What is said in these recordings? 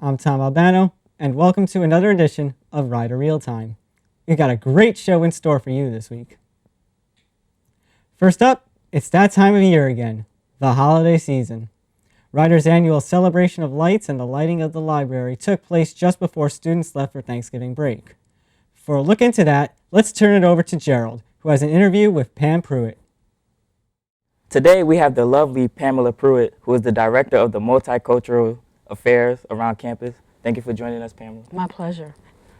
I'm Tom Albano, and welcome to another edition of Rider Real Time. We've got a great show in store for you this week. First up, it's that time of year again, the holiday season. Rider's annual celebration of lights and the lighting of the library took place just before students left for Thanksgiving break. For a look into that, let's turn it over to Gerald, who has an interview with Pam Pruitt. Today we have the lovely Pamela Pruitt, who is the director of the Multicultural Affairs around campus. Thank you for joining us, Pamela. My pleasure.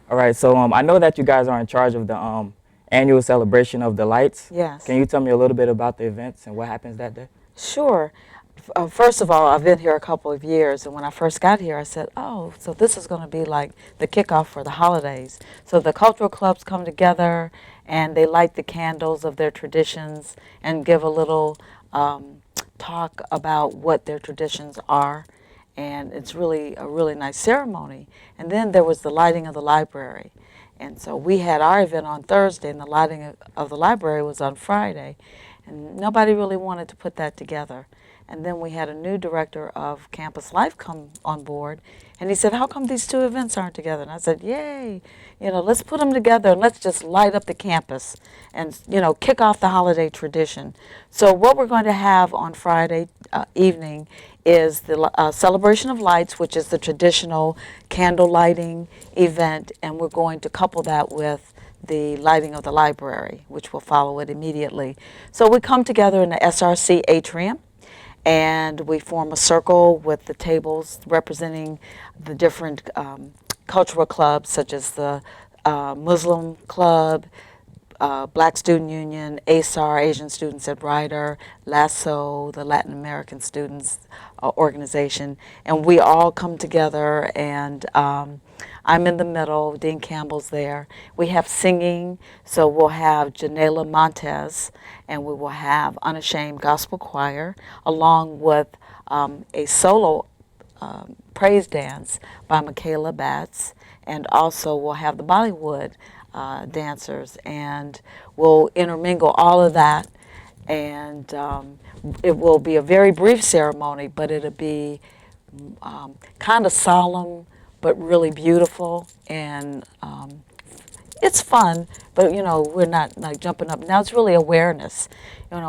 All right, so I know that you guys are in charge of the annual celebration of the lights. Yes. Can you tell me a little bit about the events and what happens that day? Sure. First of all, I've been here a couple of years, and when I first got here, I said, oh, so this is going to be like the kickoff for the holidays. So the cultural clubs come together, and they light the candles of their traditions and give a little talk about what their traditions are. And it's really a really nice ceremony. And then there was the lighting of the library. And so we had our event on Thursday, and the lighting of the library was on Friday. And nobody really wanted to put that together. And then we had a new director of Campus Life come on board, and he said, how come these two events aren't together? And I said, yay, let's put them together and let's just light up the campus and, kick off the holiday tradition. So what we're going to have on Friday evening is the celebration of lights, which is the traditional candle lighting event, and we're going to couple that with the lighting of the library, which will follow it immediately. So we come together in the SRC atrium, and we form a circle with the tables representing the different cultural clubs, such as the Muslim Club, Black Student Union, ASAR, Asian Students at Rider, LASSO, the Latin American Students Organization, and we all come together, and I'm in the middle, Dean Campbell's there. We have singing, so we'll have Janela Montez, and we will have Unashamed Gospel Choir, along with a solo praise dance by Michaela Batts, and also we'll have the Bollywood dancers, and we'll intermingle all of that, and it will be a very brief ceremony, but it'll be kind of solemn, but really beautiful, and it's fun, but we're not like jumping up. Now it's really awareness,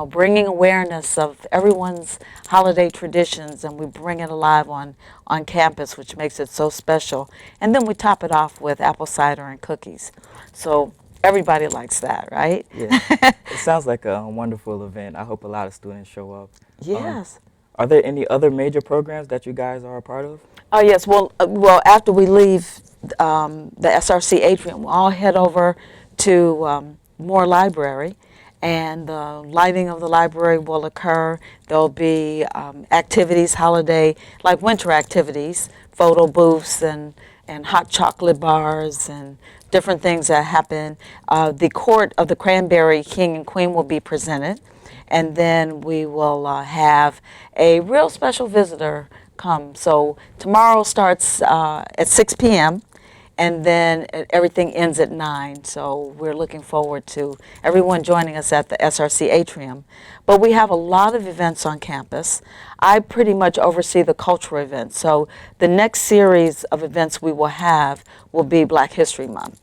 bringing awareness of everyone's holiday traditions, and we bring it alive on campus, which makes it so special. And then we top it off with apple cider and cookies. So everybody likes that, right? Yeah, it sounds like a wonderful event. I hope a lot of students show up. Yes. Are there any other major programs that you guys are a part of? Oh yes. Well, after we leave the SRC atrium, we'll all head over to Moore Library, and the lighting of the library will occur. There'll be activities, holiday, like winter activities, photo booths and hot chocolate bars and different things that happen. The Court of the Cranberry King and Queen will be presented, and then we will have a real special visitor come. So tomorrow starts at 6 p.m. and then everything ends at 9. So we're looking forward to everyone joining us at the SRC atrium. But we have a lot of events on campus. I pretty much oversee the cultural events. So the next series of events we will have will be Black History Month.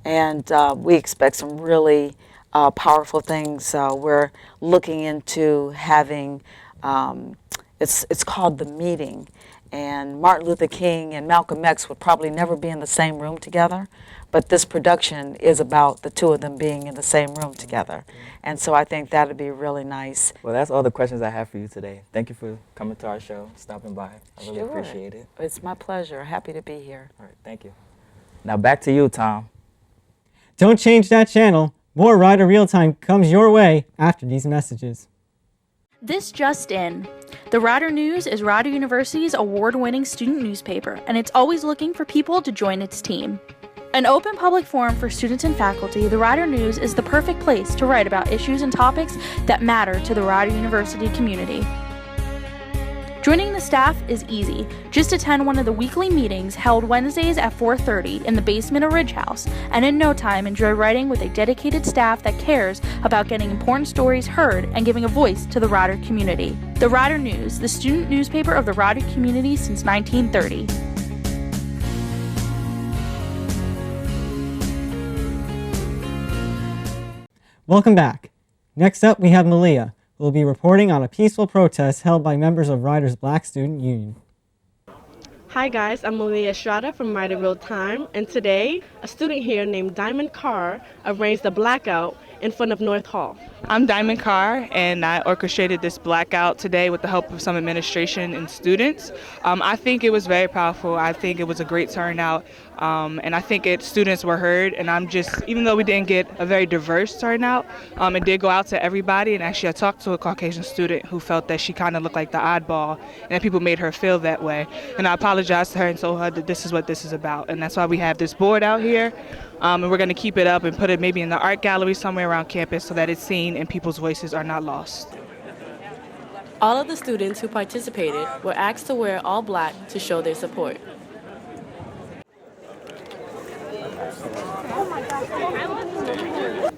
And we expect some really powerful things. We're looking into having it's called The Meeting, and Martin Luther King and Malcolm X would probably never be in the same room together, but this production is about the two of them being in the same room together, and so I think that would be really nice. Well, that's all the questions I have for you today. Thank you for coming to our show, stopping by. I really Sure. appreciate it. It's my pleasure. Happy to be here. All right, thank you. Now back to you, Tom. Don't change that channel. More Rider Real Time comes your way after these messages. This just in. The Rider News is Rider University's award-winning student newspaper, and it's always looking for people to join its team. An open public forum for students and faculty, the Rider News is the perfect place to write about issues and topics that matter to the Rider University community. Joining the staff is easy. Just attend one of the weekly meetings held Wednesdays at 4:30 in the basement of Ridge House, and in no time enjoy writing with a dedicated staff that cares about getting important stories heard and giving a voice to the Rider community. The Rider News, the student newspaper of the Rider community since 1930. Welcome back. Next up, we have Malia, who will be reporting on a peaceful protest held by members of Ryder's Black Student Union. Hi guys, I'm Malia Estrada from Ryder Real Time, and today a student here named Diamond Carr arranged a blackout in front of North Hall. I'm Diamond Carr, and I orchestrated this blackout today with the help of some administration and students. I think it was very powerful. I think it was a great turnout, and I think students were heard. And even though we didn't get a very diverse turnout, it did go out to everybody. And actually, I talked to a Caucasian student who felt that she kind of looked like the oddball, and people made her feel that way. And I apologized to her and told her that this is what this is about, and that's why we have this board out here. And we're going to keep it up and put it maybe in the art gallery somewhere around campus so that it's seen and people's voices are not lost. All of the students who participated were asked to wear all black to show their support.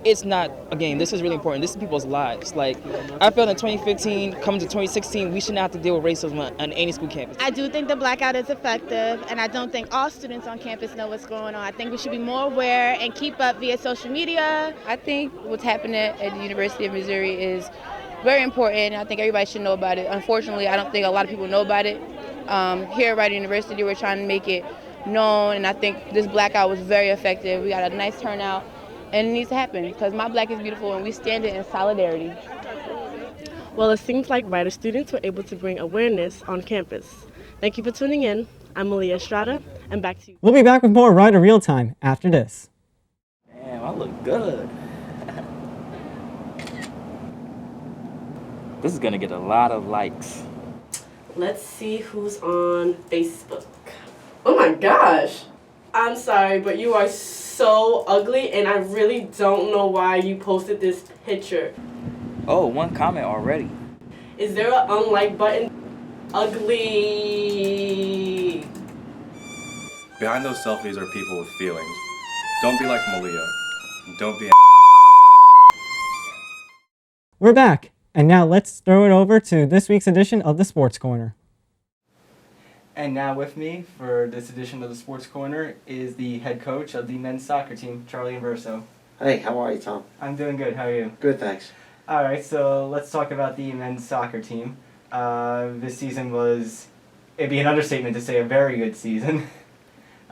It's not a game. This is really important. This is people's lives. Like, I felt in 2015, coming to 2016, we shouldn't have to deal with racism on any school campus. I do think the blackout is effective, and I don't think all students on campus know what's going on. I think we should be more aware and keep up via social media. I think what's happening at the University of Missouri is very important. I think everybody should know about it. Unfortunately, I don't think a lot of people know about it. Here at Rider University, we're trying to make it known, and I think this blackout was very effective. We got a nice turnout. And it needs to happen because my black is beautiful and we stand it in solidarity. Well, it seems like Ryder students were able to bring awareness on campus. Thank you for tuning in. I'm Malia Estrada, and back to you. We'll be back with more Ryder Real Time after this. Damn, I look good. This is gonna get a lot of likes. Let's see who's on Facebook. Oh my gosh. I'm sorry, but you are so ugly, and I really don't know why you posted this picture. Oh, one comment already. Is there an unlike button? Ugly. Behind those selfies are people with feelings. Don't be like Malia. Don't be. We're back, and now let's throw it over to this week's edition of the Sports Corner. And now with me for this edition of the Sports Corner is the head coach of the men's soccer team, Charlie Inverso. Hey, how are you, Tom? I'm doing good. How are you? Good, thanks. All right, so let's talk about the men's soccer team. This season it'd be an understatement to say a very good season.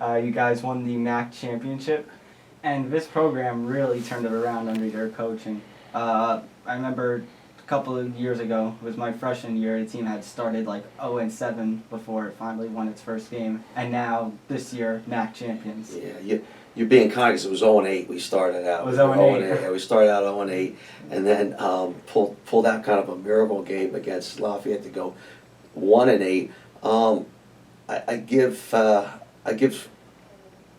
You guys won the MAC championship, and this program really turned it around under your coaching. I remember a couple of years ago, it was my freshman year, the team had started like 0-7 before it finally won its first game, and now this year, MAC champions. Yeah, you're being kind because it was 0-8 we started out. It was 0-8. Yeah, we started out 0-8, and then pulled out kind of a miracle game against Lafayette to go 1-8. I give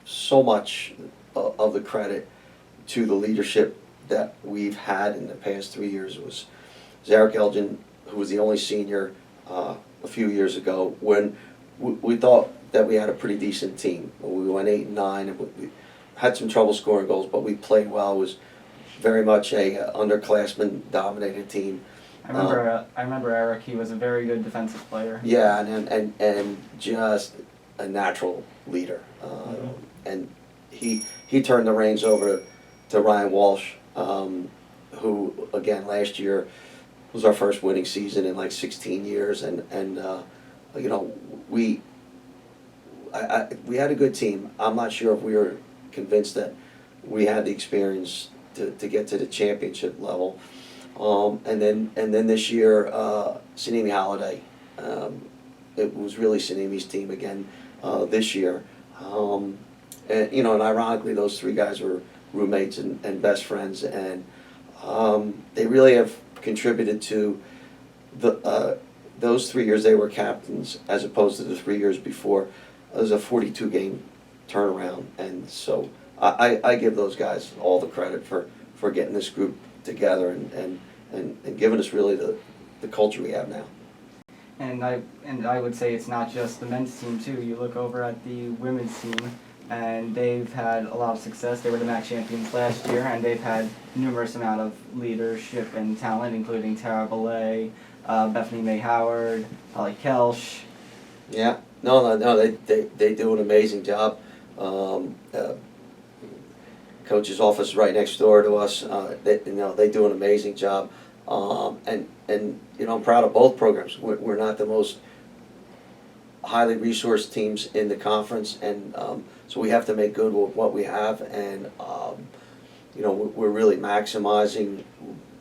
so much of the credit to the leadership that we've had in the past 3 years. It was Zarek Elgin, who was the only senior a few years ago, when we thought that we had a pretty decent team. We went 8-9, and we had some trouble scoring goals, but we played well. It was very much a underclassmen-dominated team. I remember Eric. He was a very good defensive player. Yeah, and just a natural leader. And he turned the reins over to Ryan Walsh, who again last year was our first winning season in like 16 years, and you know, we had a good team. I'm not sure if we were convinced that we had the experience to get to the championship level. And then this year, Sinimi Holiday. It was really Sinimi's team again this year. And you know, and ironically, those three guys were roommates and best friends, and they really have contributed to those 3 years they were captains, as opposed to the 3 years before. It was a 42-game turnaround, and so I give those guys all the credit for getting this group together and giving us really the culture we have now. And I would say it's not just the men's team too. You look over at the women's team, and they've had a lot of success. They were the MAC champions last year, and they've had numerous amount of leadership and talent, including Tara Belay, Bethany May Howard, Holly Kelsch. Yeah, no, they do an amazing job. coach's office right next door to us. They do an amazing job. And I'm proud of both programs. We're not the most highly resourced teams in the conference, and so we have to make good with what we have, and we're really maximizing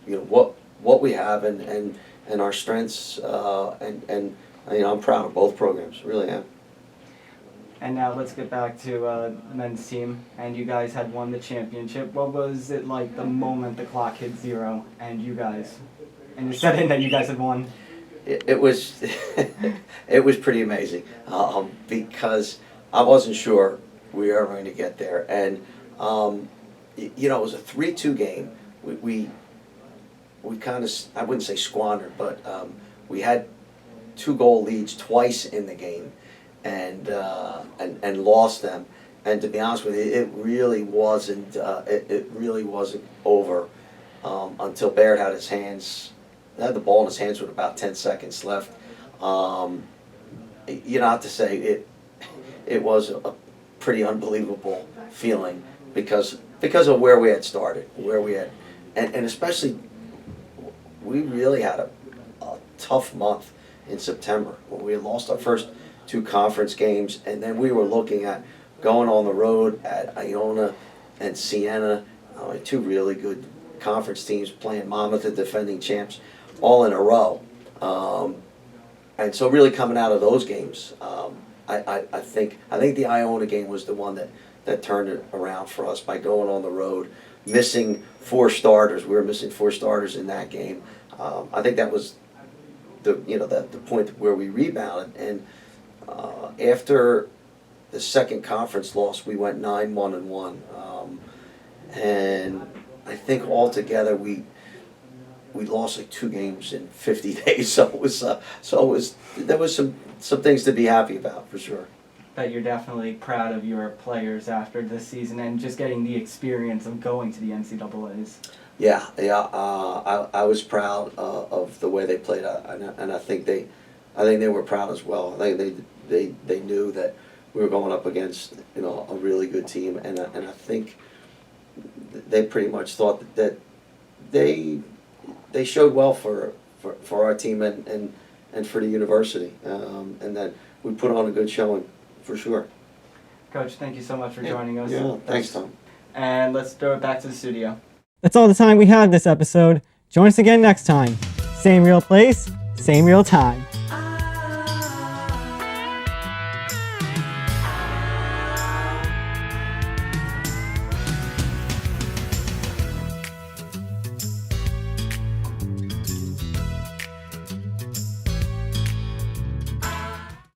what we have and our strengths, and I'm proud of both programs, really am. And now let's get back to the men's team. And you guys had won the championship. What was it like the moment the clock hit 0 and you said in that you guys had won? It was it was pretty amazing because I wasn't sure we were going to get there, and it was a 3-2 game. We kind of, I wouldn't say squandered, but we had 2-goal leads twice in the game, and lost them. And to be honest with you, it really wasn't over until Baird had the ball in his hands with about 10 seconds left. I have to say it was a pretty unbelievable feeling because of where we had started, and especially we really had a tough month in September when we had lost our first 2 conference games, and then we were looking at going on the road at Iona and Siena, 2 really good conference teams playing Monmouth, the defending champs, all in a row. And so really coming out of those games, I think the Iona game was the one that turned it around for us by going on the road, missing 4 starters. We were missing 4 starters in that game. I think that was the point where we rebounded. And after the second conference loss, we went 9-1-1, and I think altogether we lost like 2 games in 50 days. So there was some things to be happy about for sure. That you're definitely proud of your players after this season and just getting the experience of going to the NCAAs. Yeah. I was proud of the way they played, and I think they were proud as well. I think they knew that we were going up against a really good team, and I think they pretty much thought that they showed well for our team and for the university, and that we put on a good showing for sure. Coach, thank you so much for joining us. Yeah, thanks, Tom. And let's throw it back to the studio. That's all the time we have this episode. Join us again next time. Same real place, same real time.